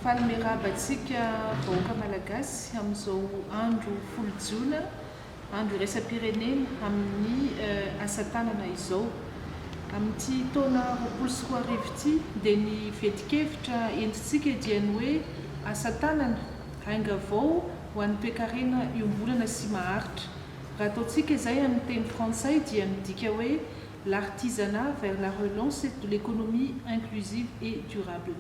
Faly miarahaba antsika vahoaka malagasy amin'izao andro folo jona, andro iraisam-pirenena amin'ny asa tanana izao. Amin'ity taona 2024 ity dia ny vetikevitra entintsika dia ny hoe asa tanana hainga vao ho an'ny toe-karena iombolana sy maharitra. Raha ataontsika izay amin'ny teny frantsay dia midika hoe l'artisanat vers la relance de l'économie inclusive et durable.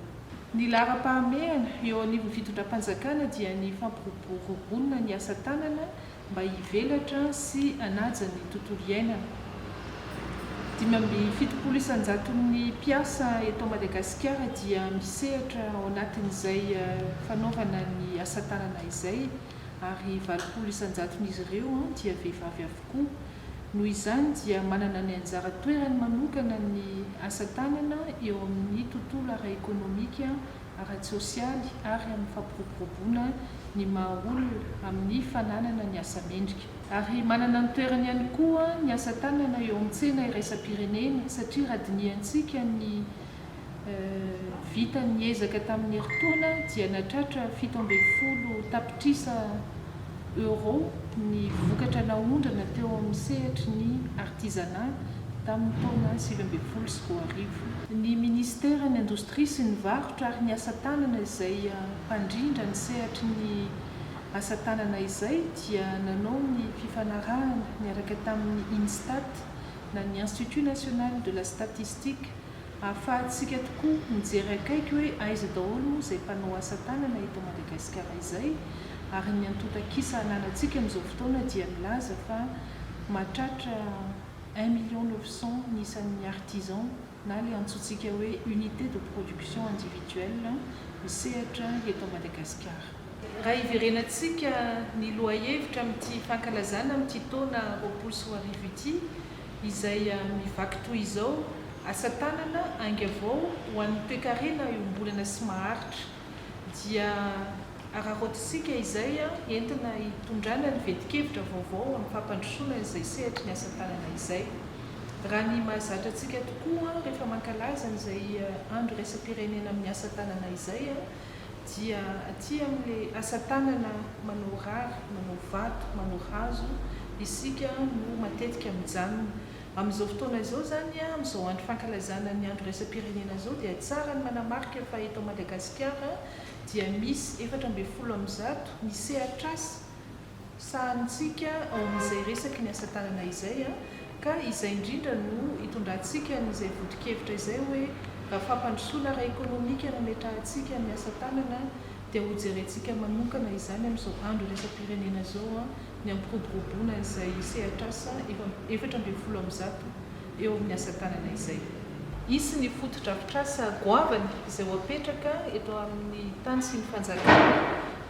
Ny laharam-pahamehana eo anivon'ny fitondram-panjakana dia ny fampiroboroboana ny asa tanana mba hivelatra sy hanaja ny tontolo iainana. 570,000 mpiasa eto Madagasikara dia misehatra ao anatin'izay fanaovana ny asa tanana izay, ary 80,000 ireo dia vehivavy avokoa. Noho izany dia manana ny anjara toerany manokana ny asa tanana eo amin'ny tontolo ara-ekonomika, ara-tsosialy ary amin'ny fampiroboroboana ny maha-olona amin'ny fananana ny asa mendrika. Ary manana ny toerany ihany koa ny asa tanana eo amin'ny tsena iraisam-pirenena satria raha dinihantsika ny vita ny ezaka tamin'ny herintaona dia nahatratra 17 tapitrisa euro ny vokatra naondrana teo amin'ny sehatry ny artisanat tamin'ny taona 2022. Ny ministeran'ny indostria sy ny varotra ary ny asa tanana izay mpandrindra ny sehatry ny asa tanana izay dia nanao ny fifanarahana niaraka tamin'ny INSTAT na ny Institut National de la Statistique ahafahantsika tokoa mijery akaiky hoe aiza daholo izay mpanao asa tanana eto Madagasikara izay. Ary ny antotan-kisa ananantsika amin'izao fotoana dia milaza fa mahatratra 1,900,000 ny isan'ny artisan na ilay antsointsika hoe unité de production individuelle misehatra eto Madagasikara. Raha iverenantsika ny lohahevitra amin'ity fankalazana amin'ity taona 2024 ity izay mivaky toy izao: asa tanana hainga vao ho an'ny toe-karena iombolana sy maharitra, dia ararotintsika izay entina hitondrana ny vetikevitra vaovao amin'ny fampandrosoana izay sehatry ny asa tanana izay. Raha ny mahazatra antsika tokoa rehefa mankalaza izay andro iraisam-pirenena amin'ny asa tanana izay dia aty amin'ilay asa tanana manao rary, manao vato, manao hazo isika no matetika mijanona. Amin'izao fotoana izao zany amin'izao andro fankalazana ny andro iraisam-pirenena izao dia tsara ny manamarika fa eto Madagasikara dia misy 17 ny sehatr'asa sahantsika ao amin'izay resaky ny asa tanana izay, ka izay indrindra no hitondrantsika n'izay vodikevitra izay hoe raha fampandrosoana ara-ekonomika no metrahantsika ny asa tanana dia ho jerentsika manokana izany amin'izao andro iraisam-pirenena izao ny ampiroboroboana izay sehatr'asa 17 eo amin'ny asa tanana izay. Isy ny foto-drafitr'asa goavana izay ho apetraka eto amin'ny tany sy ny fanjakana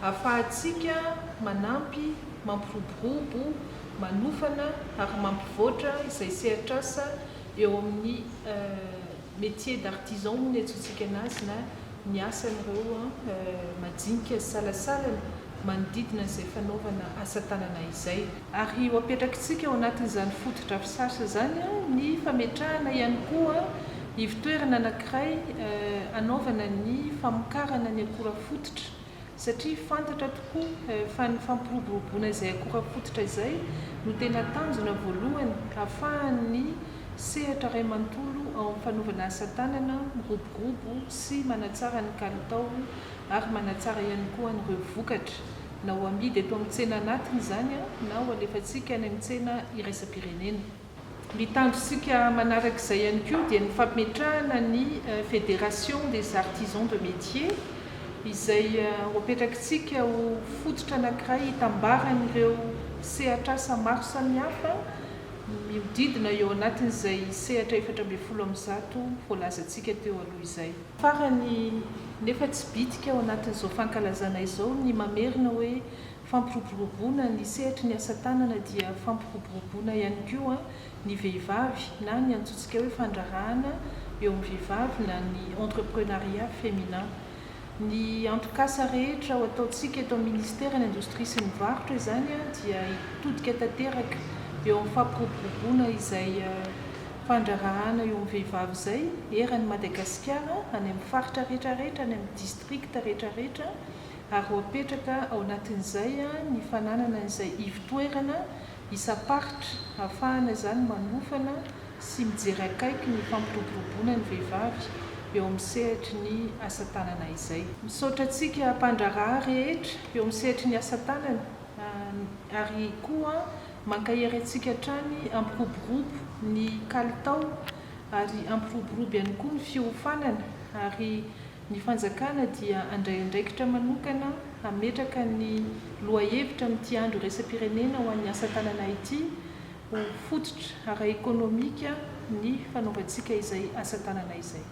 ahafahantsika manampy, mampiroborobo, manofana ary mampivoatra izay sehatr'asa eo amin'ny métier d'artisan ny antsointsika anazy na ny asan'ireo majinika sy salasalana manodidina izay fanaovana asa tanana izay. Ary ho apetrakitsika ao anatin'izany foto-drafitr'asa zany ny fametrahana ihany koa ivitoerana anankiray anaovana ny famokarana ny akora fototra, satria fantatra tokoa fa ny fampiroboroboana izay akora fototra izay no tena tanjona voalohany ahafahan'ny sehatra iray manontolo ao amin'ny fanaovana asa tanana miroborobo sy manatsara ny kalitao ary manatsara ihany koa an'ireo vokatra na ho amidy eto amin'ny tsena anatiny izany na ho alefantsika any amin'ny tsena iraisam-pirenena. Ny tandrosika manarak'izay ihany koa dia ny fampimetrahana ny fédération des artisans de métier izay ho apetrakitsika ho fototra anankiray hitambaran'ireo sehatr'asa maro samihafa miodidina eo anatin'izay sehatra 17 voalazantsika teo aloha izay. Farany nefa tsy bitika ao anatin'izao fankalazana izao ny mamerina hoe fampiroboroboana ny sehatry ny asa tanana dia fampiroboroboana ihany koa ny vehivavy na ny antsointsika hoe fandraharana eo amin'ny vehivavy na ny entrepreneuriat féminin. Ny anton-kasa rehetra ho ataontsika eto amin'ny ministeran'ny indostria sy ny varotra izany dia hitodika tanteraka eo amin'ny fampiroboroboana izay fandrarahana eo amin'ny vehivavy izay eran'ny Madagasikara any amin'ny faritra rehetrarehetra, any amin'ny distrikta rehetrarehetra, ary ho apetraka ao anatin'izay ny fananana izay ivotoerana isa-paritra ahafahana izany manofana sy mijery akaiky ny fampiroboroboana ny vehivavy eo amin'ny sehatry ny asa tanana izay. Misaotra antsika mpandraraha rehetra eo amin'ny sehatry ny asa tanana, ary koa mankahery antsika hatrany ampiroborobo ny kalitao, ary ampiroborobo ihany koa ny fiofanana, ary ny fanjakana dia andray andraikitra manokana hametraka ny lohahevitra amin'ity andro iraisam-pirenena ho an'ny asa tanana ity, ho fototra ara-ekônômika ny fanaovantsika izay asa tanana izay.